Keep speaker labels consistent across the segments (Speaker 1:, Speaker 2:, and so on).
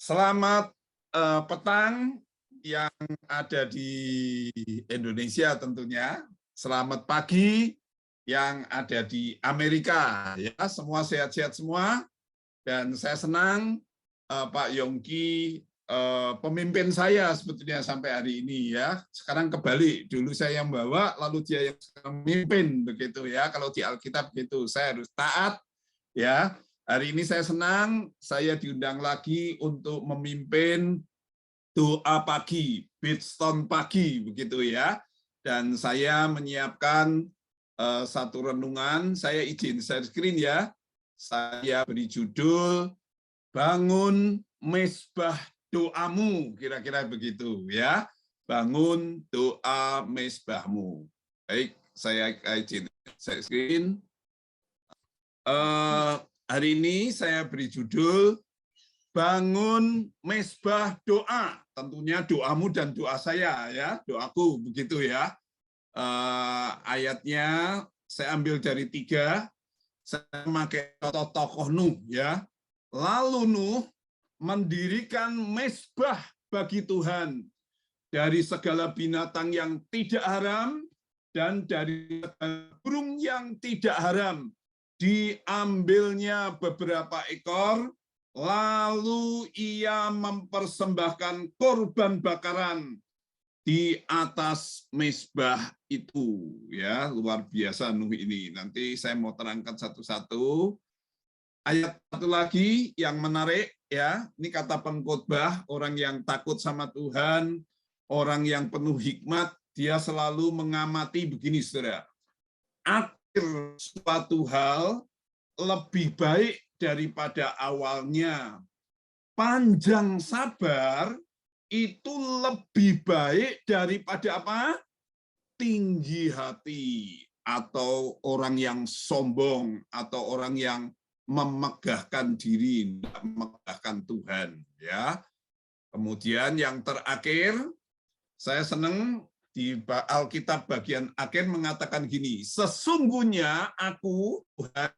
Speaker 1: Selamat petang yang ada di Indonesia tentunya. Selamat pagi yang ada di Amerika. Ya, semua sehat-sehat semua. Dan saya senang Pak Yongki pemimpin saya sebetulnya sampai hari ini ya. Sekarang kebalik, dulu saya yang bawa, lalu dia yang memimpin begitu ya. Kalau di Alkitab begitu, saya harus taat ya. Hari ini saya senang, saya diundang lagi untuk memimpin doa pagi, Bidstone pagi, begitu ya. Dan saya menyiapkan satu renungan, saya izin share screen ya. Saya beri judul, Bangun Mezbah Doamu, kira-kira begitu ya. Bangun doa mezbahmu. Baik, saya izin share screen. Hari ini saya beri judul Bangun Mezbah Doa. Tentunya doamu dan doa saya ya, doaku begitu ya. Ayatnya saya ambil dari 3. Saya memakai contoh tokoh Nuh ya. Lalu Nuh mendirikan mezbah bagi Tuhan dari segala binatang yang tidak haram dan dari burung yang tidak haram. Diambilnya beberapa ekor, lalu ia mempersembahkan korban bakaran di atas mezbah itu. Ya, luar biasa Nuh ini. Nanti saya mau terangkan satu-satu. Ayat satu lagi yang menarik ya. Ini kata pengkhotbah, orang yang takut sama Tuhan, orang yang penuh hikmat, dia selalu mengamati begini, Saudara. Akhir suatu hal lebih baik daripada awalnya. Panjang sabar itu lebih baik daripada apa? Tinggi hati, atau orang yang sombong, atau orang yang memegahkan diri, tidak memegahkan Tuhan. Ya. Kemudian yang terakhir, saya senang di Alkitab bagian akhir mengatakan gini, sesungguhnya aku, Tuhan,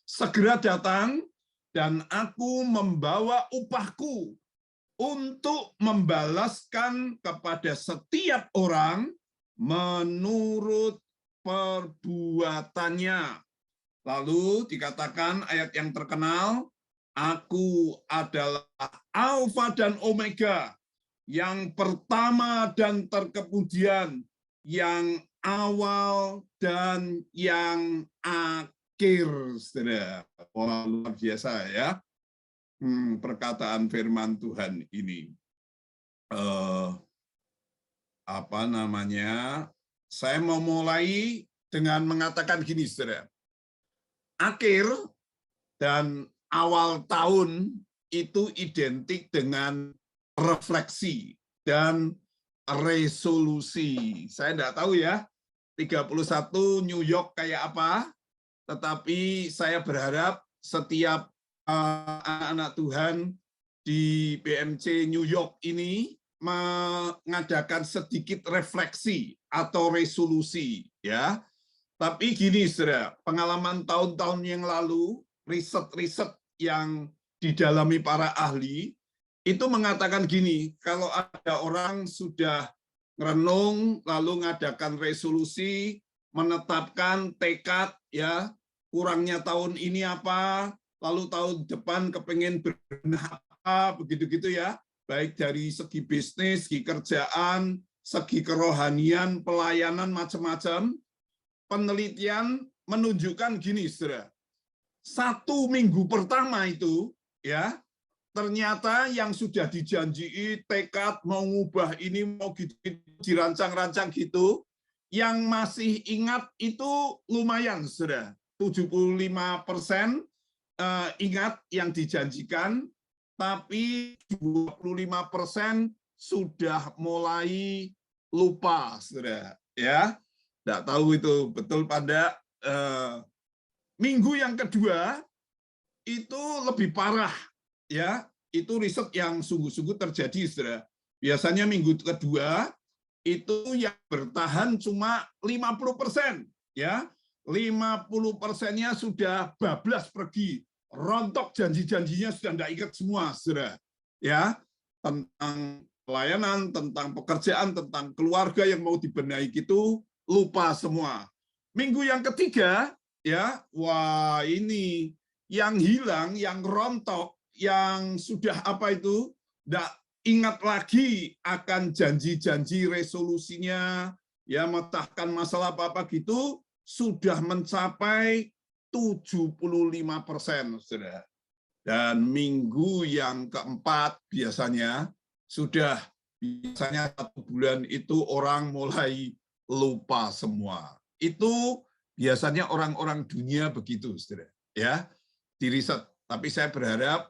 Speaker 1: segera datang dan aku membawa upahku untuk membalaskan kepada setiap orang menurut perbuatannya. Lalu dikatakan ayat yang terkenal, aku adalah Alfa dan Omega, yang pertama dan terkemudian, yang awal dan yang akhir. Saudara. Wah, luar biasa ya perkataan firman Tuhan ini. Apa namanya? Saya mau mulai dengan mengatakan gini, saudara. Akhir dan awal tahun itu identik dengan refleksi dan resolusi. Saya tidak tahu ya, 31 New York kayak apa, tetapi saya berharap setiap anak-anak Tuhan di BMC New York ini mengadakan sedikit refleksi atau resolusi ya. Tapi gini, Saudara, pengalaman tahun-tahun yang lalu, riset-riset yang didalami para ahli itu mengatakan gini, kalau ada orang sudah merenung lalu mengadakan resolusi, menetapkan tekad ya, kurangnya tahun ini apa, lalu tahun depan kepengen berbenah apa, begitu-gitu ya, baik dari segi bisnis, segi kerjaan, segi kerohanian, pelayanan, macam-macam. Penelitian menunjukkan gini, saudara. 1 minggu pertama itu, ya, ternyata yang sudah dijanji tekad mau ngubah ini, mau gitu, dirancang-rancang gitu, yang masih ingat itu lumayan, saudara. 75% ingat yang dijanjikan, tapi 25% sudah mulai lupa, saudara. Ya. Tidak tahu itu betul pada minggu yang kedua itu lebih parah ya, itu riset yang sungguh-sungguh terjadi, saudara. Biasanya minggu kedua itu yang bertahan cuma 50% ya, 50%-nya sudah bablas pergi, rontok janji-janjinya sudah tidak ingat semua, saudara. ya, tentang pelayanan, tentang pekerjaan, tentang keluarga yang mau dibenahi itu lupa semua. Minggu yang ketiga, ya, wah ini yang hilang, yang rontok, yang sudah apa itu, tidak ingat lagi akan janji-janji resolusinya, ya, memecahkan masalah apa-apa gitu, sudah mencapai 75%, saudara. Dan minggu yang keempat biasanya biasanya 1 bulan itu orang mulai lupa semua. Itu biasanya orang-orang dunia begitu, saudara. Ya, di riset. Tapi saya berharap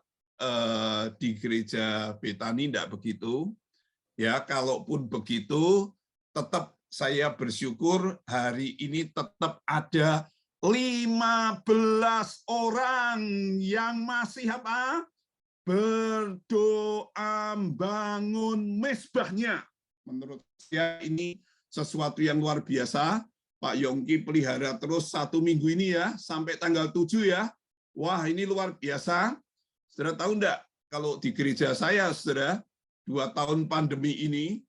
Speaker 1: di gereja Betani tidak begitu. Ya, kalaupun begitu, tetap saya bersyukur hari ini tetap ada 15 orang yang masih apa? Berdoa bangun mezbahnya. Menurut saya ini sesuatu yang luar biasa. Pak Yongki pelihara terus 1 minggu ini ya, sampai tanggal 7 ya. Wah, ini luar biasa. Saudara tahu enggak, kalau di gereja saya, saudara, 2 tahun pandemi ini,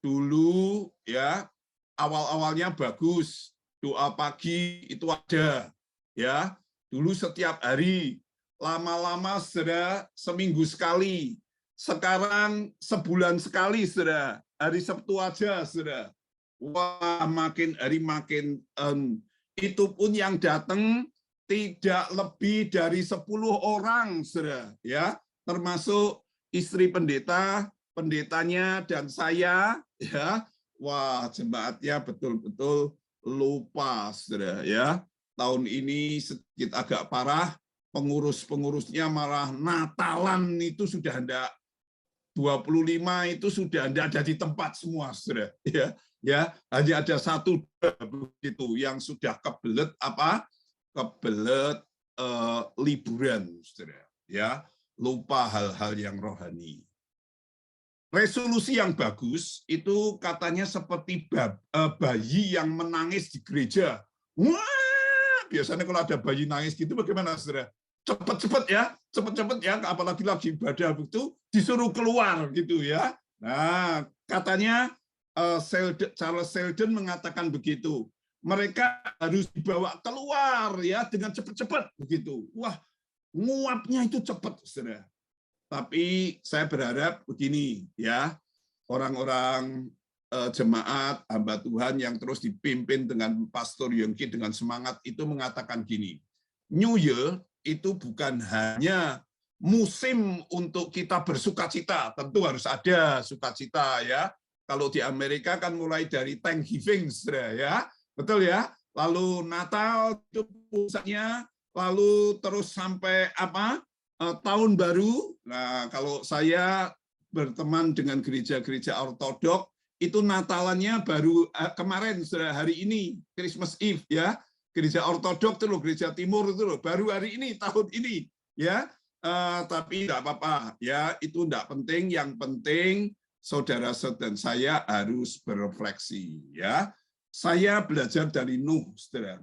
Speaker 1: dulu ya awal-awalnya bagus, doa pagi itu ada, ya dulu setiap hari, lama-lama saudara seminggu sekali, sekarang sebulan sekali saudara, hari Sabtu aja saudara. Wah, makin hari makin itu pun yang datang tidak lebih dari 10 orang saudara, ya termasuk istri pendeta, pendetanya dan saya, ya. Wah, jemaatnya betul-betul lupa, saudara, ya. Tahun ini sedikit agak parah, pengurus-pengurusnya malah Natalan itu sudah enggak, 25 itu sudah enggak ada di tempat semua, saudara, ya. Ya, hanya ada 1 begitu yang sudah kebelet apa? Kebelet liburan, saudara, ya. Lupa hal-hal yang rohani. Resolusi yang bagus itu katanya seperti bayi yang menangis di gereja. Wah, biasanya kalau ada bayi nangis gitu bagaimana, saudara? Cepet-cepet ya, apalagi lagi ibadah begitu disuruh keluar gitu ya. Nah, katanya Charles Sheldon mengatakan begitu. Mereka harus dibawa keluar ya dengan cepat-cepat begitu. Wah, nguapnya itu cepat, saudara. Tapi saya berharap begini ya, orang-orang jemaat hamba Tuhan yang terus dipimpin dengan Pastor Yongki dengan semangat itu mengatakan gini, New Year itu bukan hanya musim untuk kita bersukacita, tentu harus ada sukacita ya. Kalau di Amerika kan mulai dari Thanksgiving ya, betul ya. Lalu Natal itu pusatnya, lalu terus sampai apa? Tahun baru. Nah, kalau saya berteman dengan gereja-gereja ortodok, itu Natalannya baru kemarin, hari ini, Christmas Eve ya. Gereja ortodok itu loh, gereja timur itu loh, baru hari ini, tahun ini ya. Tapi tidak apa-apa ya, itu tidak penting. Yang penting saudara-saudara dan saya harus berefleksi ya. Saya belajar dari Nuh, saudara.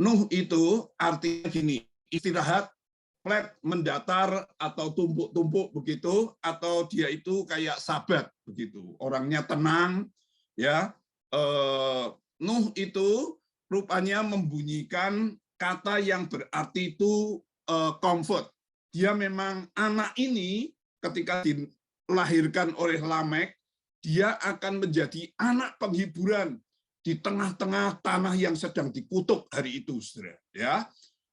Speaker 1: Nuh itu artinya gini, istirahat, flat, mendatar atau tumpuk-tumpuk begitu, atau dia itu kayak sabat begitu, orangnya tenang ya. Nuh itu rupanya membunyikan kata yang berarti itu comfort. Dia memang anak ini ketika dilahirkan oleh Lamek, dia akan menjadi anak penghiburan di tengah-tengah tanah yang sedang dikutuk hari itu, saudara ya.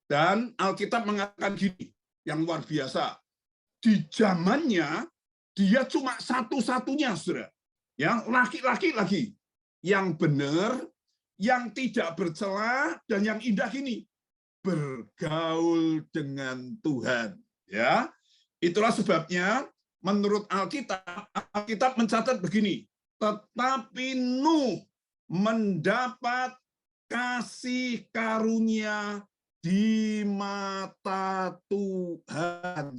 Speaker 1: Dan Alkitab mengatakan gini, yang luar biasa. Di zamannya, dia cuma satu-satunya, saudara. Yang laki-laki lagi. Yang benar, yang tidak bercela, dan yang indah gini. Bergaul dengan Tuhan. Ya, itulah sebabnya, menurut Alkitab mencatat begini. Tetapi Nuh mendapat kasih karunia di mata Tuhan.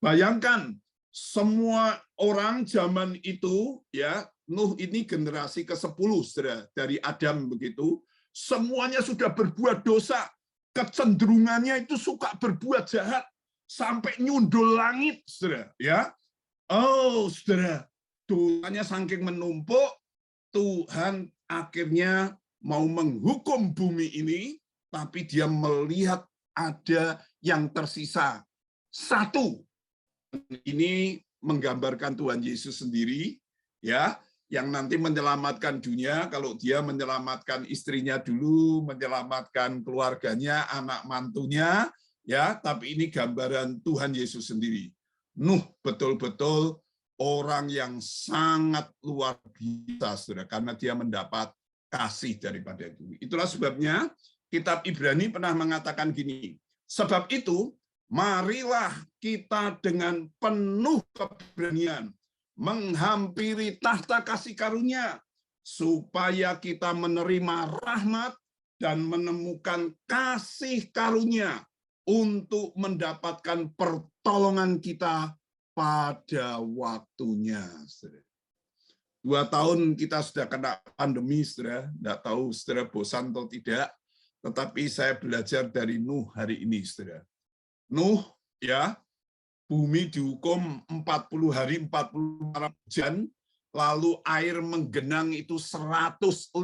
Speaker 1: Bayangkan semua orang zaman itu ya, Nuh ini generasi ke-10 dari Adam begitu, semuanya sudah berbuat dosa, kecenderungannya itu suka berbuat jahat, sampai nyundul langit, saudara. Ya, oh, saudara, dosanya saking menumpuk, Tuhan akhirnya mau menghukum bumi ini, tapi dia melihat ada yang tersisa. Satu, ini menggambarkan Tuhan Yesus sendiri, ya, yang nanti menyelamatkan dunia. Kalau dia menyelamatkan istrinya dulu, menyelamatkan keluarganya, anak mantunya, ya, tapi ini gambaran Tuhan Yesus sendiri. Nuh betul-betul orang yang sangat luar biasa, saudara, karena dia mendapat kasih daripada itu. Itulah sebabnya kitab Ibrani pernah mengatakan gini, sebab itu marilah kita dengan penuh keberanian menghampiri tahta kasih karunia, supaya kita menerima rahmat dan menemukan kasih karunia untuk mendapatkan pertolongan kita pada waktunya. 2 tahun kita sudah kena pandemi, saudara. Tidak tahu saudara bosan atau tidak, tetapi saya belajar dari Nuh hari ini, saudara. Nuh, ya, bumi dihukum 40 hari, 40 malam hujan, lalu air menggenang itu 150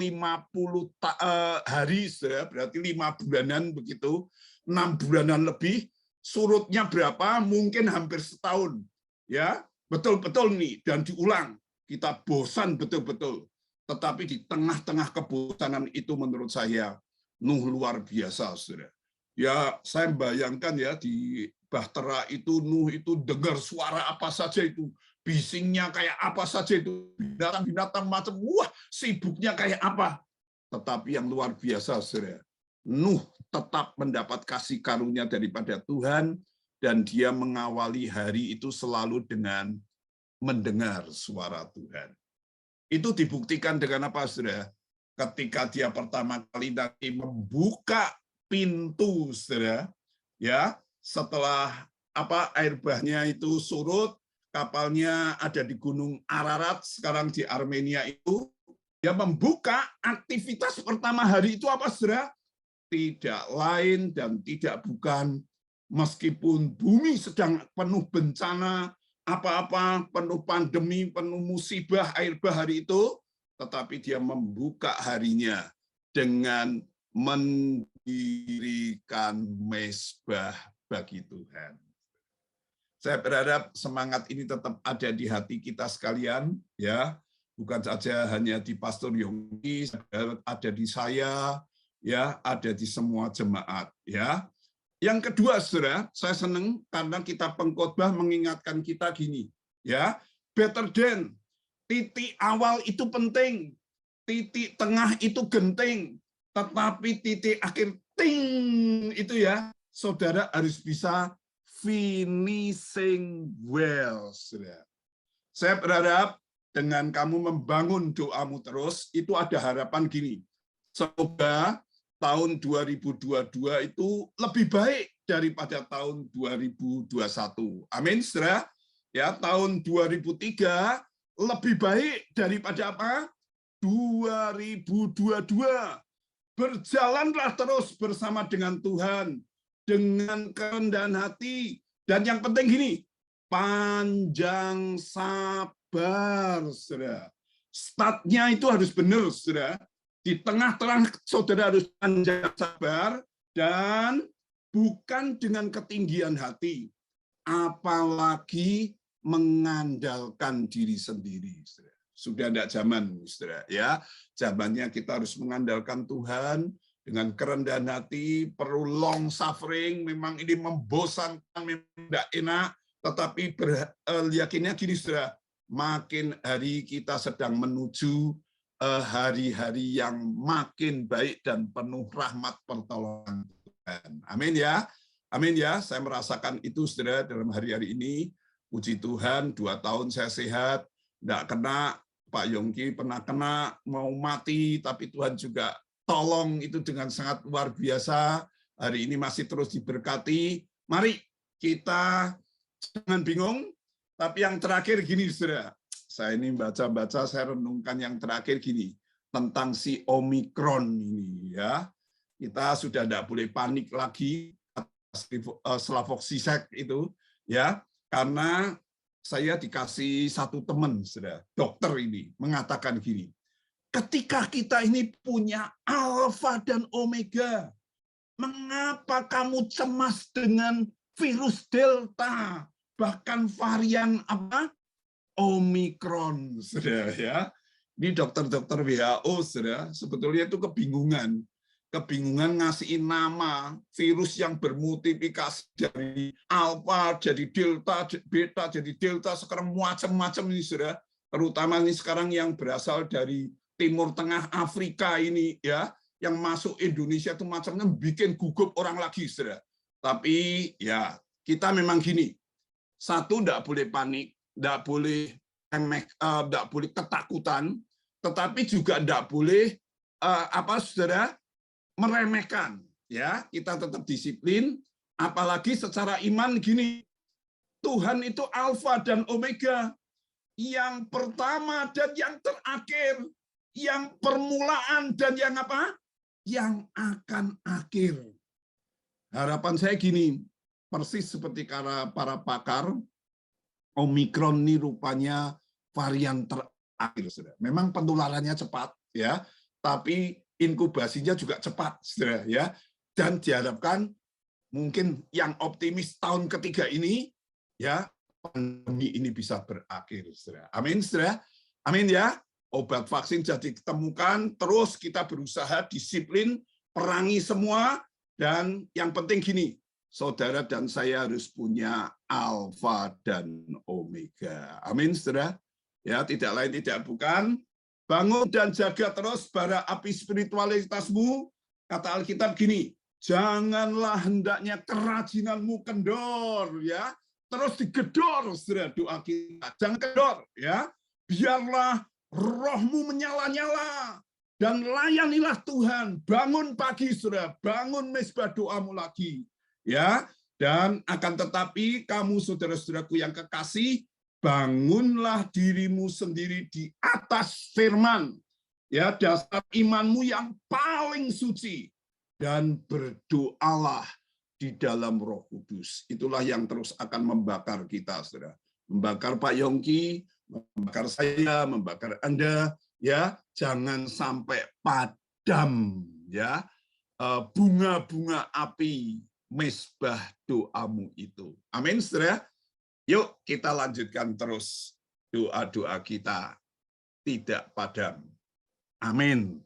Speaker 1: hari, saudara, berarti 5 bulanan begitu, 6 bulanan lebih, surutnya berapa? Mungkin hampir setahun. Ya, betul-betul nih, dan diulang. Kita bosan betul-betul. Tetapi di tengah-tengah kebosanan itu menurut saya, Nuh luar biasa, saudara. Ya, saya bayangkan ya, di Bahtera itu Nuh itu dengar suara apa saja itu, bisingnya kayak apa saja itu, binatang-binatang macam, wah sibuknya kayak apa. Tetapi yang luar biasa, saudara, Nuh tetap mendapat kasih karunia daripada Tuhan, dan dia mengawali hari itu selalu dengan mendengar suara Tuhan. Itu dibuktikan dengan apa, saudara? Ketika dia pertama kali nanti membuka pintu, saudara, ya, setelah air bahnya itu surut, kapalnya ada di Gunung Ararat, sekarang di Armenia itu, dia membuka aktivitas pertama hari itu apa, saudara? Tidak lain dan tidak bukan, meskipun bumi sedang penuh bencana, apa-apa, penuh pandemi, penuh musibah air bah hari itu, tetapi dia membuka harinya dengan mendirikan mezbah bagi Tuhan. Saya berharap semangat ini tetap ada di hati kita sekalian, ya, bukan saja hanya di Pastor Yongki, ada di saya, ya, ada di semua jemaat, ya. Yang kedua, saudara, saya senang karena kita pengkhotbah mengingatkan kita gini, ya, better than, titik awal itu penting, titik tengah itu genting, tetapi titik akhir ting itu ya, saudara harus bisa finishing well, saudara. Saya berharap dengan kamu membangun doamu terus, itu ada harapan gini, semoga tahun 2022 itu lebih baik daripada tahun 2021. Amin, saudara. Ya, tahun 2003 lebih baik daripada apa? 2022. Berjalanlah terus bersama dengan Tuhan, dengan kerendahan hati, dan yang penting gini, panjang sabar, saudara. Startnya itu harus benar, saudara. Di tengah-tengah saudara harus panjang sabar, dan bukan dengan ketinggian hati, apalagi mengandalkan diri sendiri. Sudah tidak zaman, saudara, ya. Zamannya kita harus mengandalkan Tuhan dengan kerendahan hati, perlu long suffering, memang ini membosankan, memang tidak enak, tetapi yakinnya gini, saudara, makin hari kita sedang menuju hari-hari yang makin baik dan penuh rahmat pertolongan Tuhan. Amin ya. Amin ya. Saya merasakan itu, saudara, dalam hari-hari ini. Puji Tuhan, 2 tahun saya sehat, tidak kena. Pak Yongki pernah kena, mau mati, tapi Tuhan juga tolong itu dengan sangat luar biasa. Hari ini masih terus diberkati. Mari kita jangan bingung, tapi yang terakhir gini, saudara. Saya ini baca-baca, saya renungkan yang terakhir gini, tentang si Omikron ini, ya. Kita sudah tidak boleh panik lagi, Slavoksisek itu, ya, karena saya dikasih satu teman, saudara, dokter ini mengatakan gini, ketika kita ini punya alfa dan omega, mengapa kamu cemas dengan virus delta, bahkan varian apa? Omikron, saudara, ya. Ini dokter-dokter WHO, saudara, sebetulnya itu kebingungan ngasih nama virus yang bermultiplikasi dari alfa jadi delta, beta jadi delta, sekarang macam-macam ini, saudara. Terutama ini sekarang yang berasal dari Timur Tengah Afrika ini, ya, yang masuk Indonesia itu macamnya bikin gugup orang lagi, saudara. Tapi ya kita memang gini, satu enggak boleh panik, enggak boleh ketakutan, tetapi juga enggak boleh saudara, meremehkan, ya. Kita tetap disiplin, apalagi secara iman gini, Tuhan itu alfa dan omega, yang pertama dan yang terakhir, yang permulaan dan yang apa? Yang akan akhir. Harapan saya gini, persis seperti para pakar, Omikron ini rupanya varian terakhir, saudara. Memang penularannya cepat, ya, tapi inkubasinya juga cepat, saudara, ya. Dan diharapkan mungkin yang optimis tahun ketiga ini, ya, pandemi ini bisa berakhir, saudara. Amin, saudara. Amin, ya. Obat vaksin jadi ditemukan, terus kita berusaha disiplin, perangi semua, dan yang penting gini, saudara dan saya harus punya alfa dan omega. Amin, saudara. Ya, tidak lain tidak bukan. Bangun dan jaga terus bara api spiritualitasmu. Kata Alkitab gini, janganlah hendaknya kerajinanmu kendor, ya. Terus digedor, saudara, doa kita. Jangan kendor, ya. Biarlah rohmu menyala-nyala dan layanilah Tuhan. Bangun pagi, saudara, bangun mezbah doamu lagi, ya. Dan akan tetapi kamu saudara-saudaraku yang kekasih, bangunlah dirimu sendiri di atas firman, ya, dasar imanmu yang paling suci, dan berdoalah di dalam Roh Kudus. Itulah yang terus akan membakar kita, saudara. Membakar Pak Yongki, membakar saya, membakar Anda, ya. Jangan sampai padam, ya, bunga-bunga api mezbah doamu itu. Amin, saudara. Yuk kita lanjutkan terus doa-doa kita tidak padam. Amin.